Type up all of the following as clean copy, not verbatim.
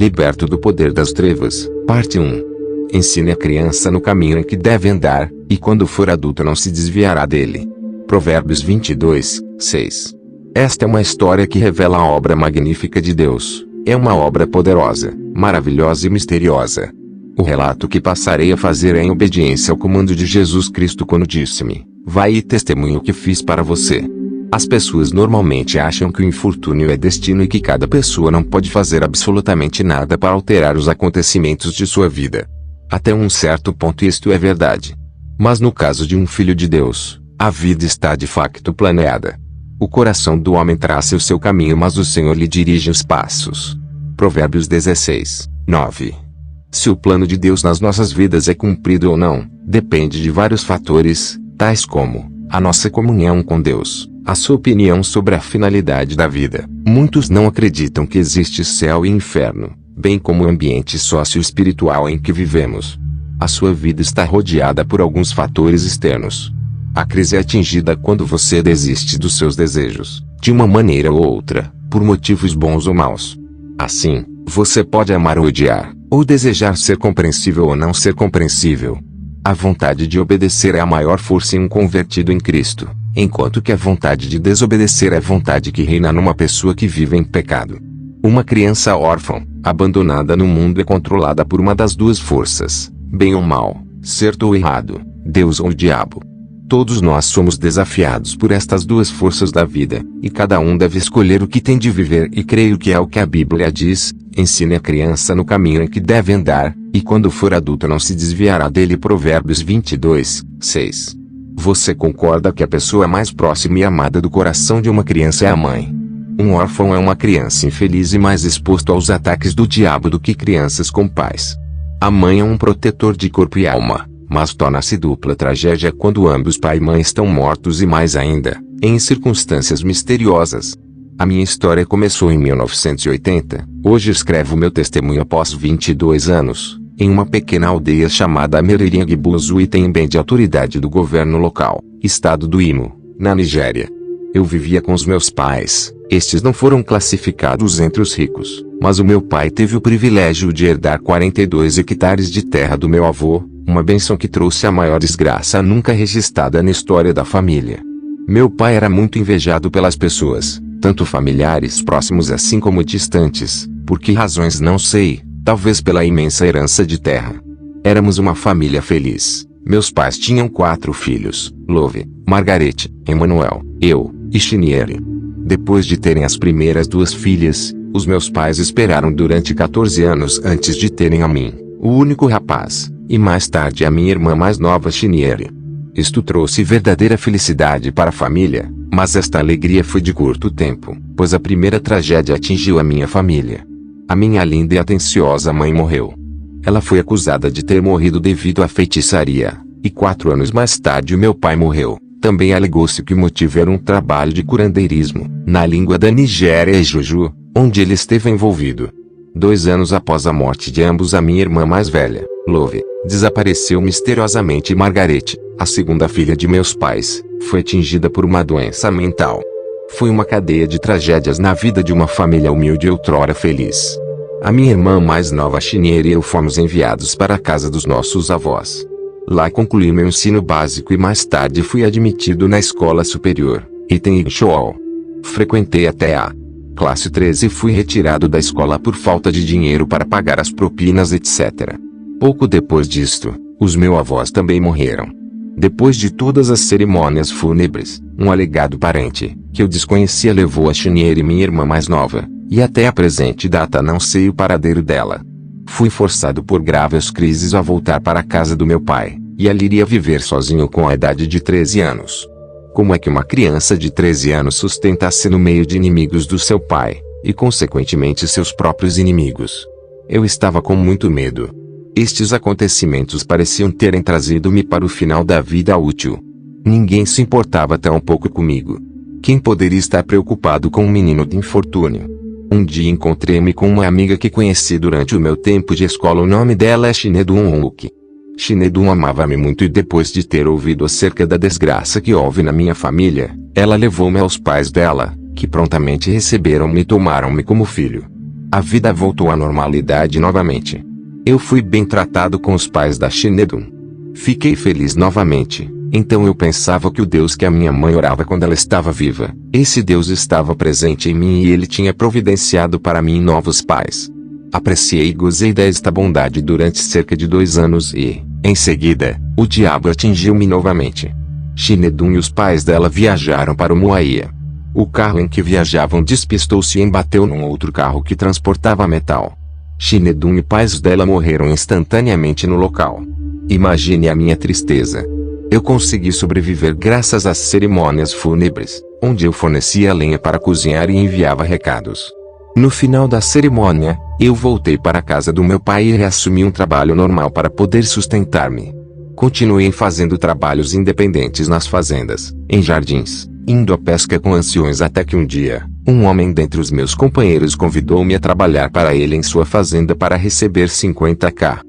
liberto do poder das trevas. Parte 1. Ensine a criança no caminho em que deve andar, e quando for adulto não se desviará dele. Provérbios 22, 6. Esta é uma história que revela a obra magnífica de Deus. É uma obra poderosa, maravilhosa e misteriosa. O relato que passarei a fazer é em obediência ao comando de Jesus Cristo quando disse-me: vai e testemunhe o que fiz para você. As pessoas normalmente acham que o infortúnio é destino e que cada pessoa não pode fazer absolutamente nada para alterar os acontecimentos de sua vida. Até um certo ponto isto é verdade. Mas no caso de um filho de Deus, a vida está de facto planeada. O coração do homem traça o seu caminho, mas o Senhor lhe dirige os passos. Provérbios 16, 9. Se o plano de Deus nas nossas vidas é cumprido ou não, depende de vários fatores, tais como a nossa comunhão com Deus, a sua opinião sobre a finalidade da vida. Muitos não acreditam que existe céu e inferno, bem como o ambiente socioespiritual em que vivemos. A sua vida está rodeada por alguns fatores externos. A crise é atingida quando você desiste dos seus desejos, de uma maneira ou outra, por motivos bons ou maus. Assim, você pode amar ou odiar, ou desejar ser compreensível ou não ser compreensível. A vontade de obedecer é a maior força em um convertido em Cristo, enquanto que a vontade de desobedecer é a vontade que reina numa pessoa que vive em pecado. Uma criança órfã, abandonada no mundo, é controlada por uma das duas forças, bem ou mal, certo ou errado, Deus ou o diabo. Todos nós somos desafiados por estas duas forças da vida, e cada um deve escolher o que tem de viver, e creio que é o que a Bíblia diz: ensine a criança no caminho em que deve andar, e quando for adulto não se desviará dele. Provérbios 22, 6. Você concorda que a pessoa mais próxima e amada do coração de uma criança é a mãe? Um órfão é uma criança infeliz e mais exposto aos ataques do diabo do que crianças com pais. A mãe é um protetor de corpo e alma, mas torna-se dupla tragédia quando ambos pai e mãe estão mortos, e mais ainda, em circunstâncias misteriosas. A minha história começou em 1980, hoje escrevo meu testemunho após 22 anos, em uma pequena aldeia chamada Meriringuibuzu, e tem bem de autoridade do governo local, estado do Imo, na Nigéria. Eu vivia com os meus pais. Estes não foram classificados entre os ricos, mas o meu pai teve o privilégio de herdar 42 hectares de terra do meu avô, uma bênção que trouxe a maior desgraça nunca registrada na história da família. Meu pai era muito invejado pelas pessoas, tanto familiares próximos assim como distantes, por que razões não sei, talvez pela imensa herança de terra. Éramos uma família feliz. Meus pais tinham 4 filhos, Love, Margarete, Emmanuel, eu, e Chiniere. Depois de terem as primeiras 2 filhas, os meus pais esperaram durante 14 anos antes de terem a mim, o único rapaz, e mais tarde a minha irmã mais nova, Chiniere. Isto trouxe verdadeira felicidade para a família, mas esta alegria foi de curto tempo, pois a primeira tragédia atingiu a minha família. A minha linda e atenciosa mãe morreu. Ela foi acusada de ter morrido devido à feitiçaria, e 4 anos mais tarde o meu pai morreu. Também alegou-se que o motivo era um trabalho de curandeirismo, na língua da Nigéria e Juju, onde ele esteve envolvido. 2 anos após a morte de ambos, a minha irmã mais velha, Love, desapareceu misteriosamente, e Margarete, a segunda filha de meus pais, foi atingida por uma doença mental. Foi uma cadeia de tragédias na vida de uma família humilde e outrora feliz. A minha irmã mais nova, Chiniere, e eu fomos enviados para a casa dos nossos avós. Lá concluí meu ensino básico e mais tarde fui admitido na escola superior, Item Shoal. Frequentei até a classe 13 e fui retirado da escola por falta de dinheiro para pagar as propinas, etc. Pouco depois disto, os meus avós também morreram. Depois de todas as cerimônias fúnebres, um alegado parente, que eu desconhecia, levou a Chiniere, minha irmã mais nova, e até a presente data não sei o paradeiro dela. Fui forçado por graves crises a voltar para a casa do meu pai, e ali iria viver sozinho com a idade de 13 anos. Como é que uma criança de 13 anos sustenta-se no meio de inimigos do seu pai, e consequentemente seus próprios inimigos? Eu estava com muito medo. Estes acontecimentos pareciam terem trazido-me para o final da vida útil. Ninguém se importava tão pouco comigo. Quem poderia estar preocupado com um menino de infortúnio? Um dia encontrei-me com uma amiga que conheci durante o meu tempo de escola. O nome dela é Shinedun Honguki. Shinedun amava-me muito, e depois de ter ouvido acerca da desgraça que houve na minha família, ela levou-me aos pais dela, que prontamente receberam-me e tomaram-me como filho. A vida voltou à normalidade novamente. Eu fui bem tratado com os pais da Shinedun. Fiquei feliz novamente. Então eu pensava que o Deus que a minha mãe orava quando ela estava viva, esse Deus estava presente em mim e ele tinha providenciado para mim novos pais. Apreciei e gozei desta bondade durante cerca de 2 anos e, em seguida, o diabo atingiu-me novamente. Shinedun e os pais dela viajaram para o Moaia. O carro em que viajavam despistou-se e embateu num outro carro que transportava metal. Shinedun e pais dela morreram instantaneamente no local. Imagine a minha tristeza. Eu consegui sobreviver graças às cerimônias fúnebres, onde eu fornecia lenha para cozinhar e enviava recados. No final da cerimônia, eu voltei para a casa do meu pai e reassumi um trabalho normal para poder sustentar-me. Continuei fazendo trabalhos independentes nas fazendas, em jardins, indo à pesca com anciões até que um dia, um homem dentre os meus companheiros convidou-me a trabalhar para ele em sua fazenda para receber 50k.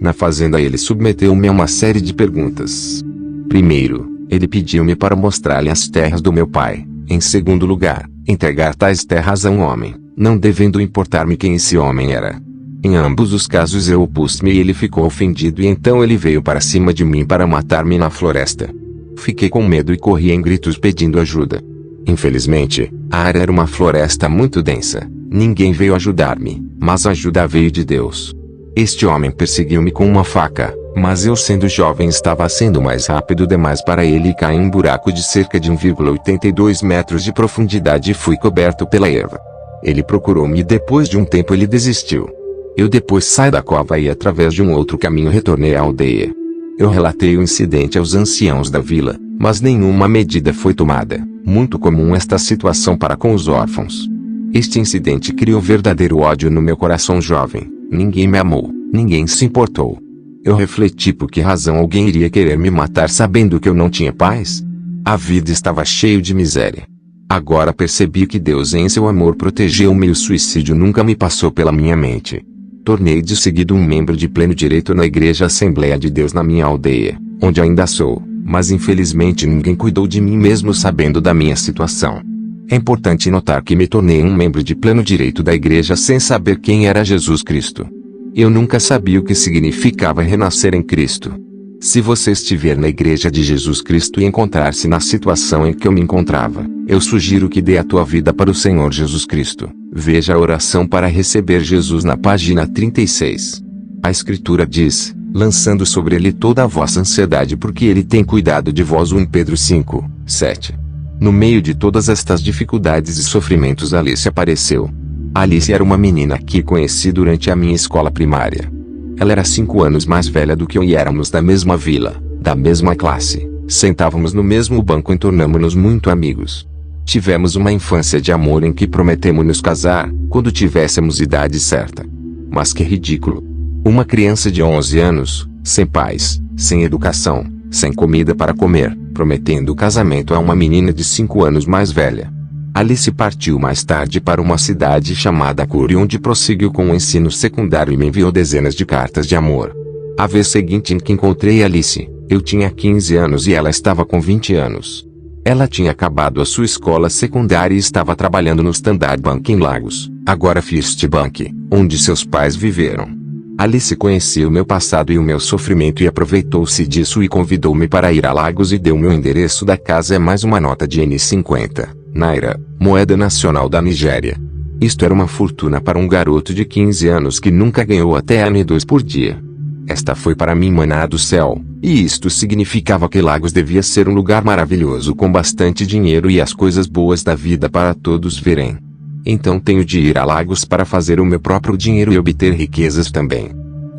Na fazenda ele submeteu-me a uma série de perguntas. Primeiro, ele pediu-me para mostrar-lhe as terras do meu pai. Em segundo lugar, entregar tais terras a um homem, não devendo importar-me quem esse homem era. Em ambos os casos eu opus-me e ele ficou ofendido e então ele veio para cima de mim para matar-me na floresta. Fiquei com medo e corri em gritos pedindo ajuda. Infelizmente, a área era uma floresta muito densa. Ninguém veio ajudar-me, mas a ajuda veio de Deus. Este homem perseguiu-me com uma faca, mas eu sendo jovem estava sendo mais rápido demais para ele e caí em um buraco de cerca de 1,82 metros de profundidade e fui coberto pela erva. Ele procurou-me e depois de um tempo ele desistiu. Eu depois saí da cova e através de um outro caminho retornei à aldeia. Eu relatei o incidente aos anciãos da vila, mas nenhuma medida foi tomada. Muito comum esta situação para com os órfãos. Este incidente criou verdadeiro ódio no meu coração jovem. Ninguém me amou, ninguém se importou. Eu refleti por que razão alguém iria querer me matar sabendo que eu não tinha paz? A vida estava cheia de miséria. Agora percebi que Deus em seu amor protegeu-me e o suicídio nunca me passou pela minha mente. Tornei de seguida um membro de pleno direito na Igreja Assembleia de Deus na minha aldeia, onde ainda sou, mas infelizmente ninguém cuidou de mim mesmo sabendo da minha situação. É importante notar que me tornei um membro de pleno direito da igreja sem saber quem era Jesus Cristo. Eu nunca sabia o que significava renascer em Cristo. Se você estiver na igreja de Jesus Cristo e encontrar-se na situação em que eu me encontrava, eu sugiro que dê a tua vida para o Senhor Jesus Cristo. Veja a oração para receber Jesus na página 36. A Escritura diz, lançando sobre ele toda a vossa ansiedade porque ele tem cuidado de vós. 1 Pedro 5, 7. No meio de todas estas dificuldades e sofrimentos Alice apareceu. Alice era uma menina que conheci durante a minha escola primária. Ela era 5 anos mais velha do que eu e éramos da mesma vila, da mesma classe. Sentávamos no mesmo banco e tornamos-nos muito amigos. Tivemos uma infância de amor em que prometemos nos casar, quando tivéssemos idade certa. Mas que ridículo! Uma criança de 11 anos, sem pais, sem educação, sem comida para comer, prometendo casamento a uma menina de 5 anos mais velha. Alice partiu mais tarde para uma cidade chamada Cury, onde prosseguiu com o ensino secundário e me enviou dezenas de cartas de amor. A vez seguinte em que encontrei Alice, eu tinha 15 anos e ela estava com 20 anos. Ela tinha acabado a sua escola secundária e estava trabalhando no Standard Bank em Lagos, agora First Bank, onde seus pais viveram. Alice conhecia o meu passado e o meu sofrimento e aproveitou-se disso e convidou-me para ir a Lagos e deu-me o endereço da casa e mais uma nota de N50, Naira, moeda nacional da Nigéria. Isto era uma fortuna para um garoto de 15 anos que nunca ganhou até N2 por dia. Esta foi para mim maná do céu, e isto significava que Lagos devia ser um lugar maravilhoso com bastante dinheiro e as coisas boas da vida para todos verem. Então tenho de ir a Lagos para fazer o meu próprio dinheiro e obter riquezas também.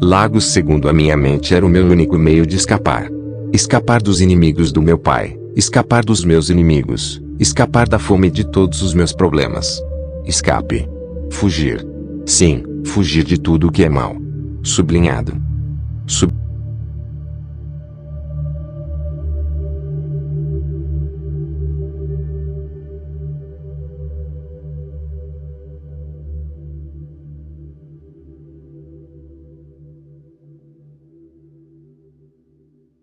Lagos, segundo a minha mente, era o meu único meio de escapar. Escapar dos inimigos do meu pai, escapar dos meus inimigos, escapar da fome e de todos os meus problemas. Escape. Fugir. Sim, fugir de tudo o que é mal. Sublinhado.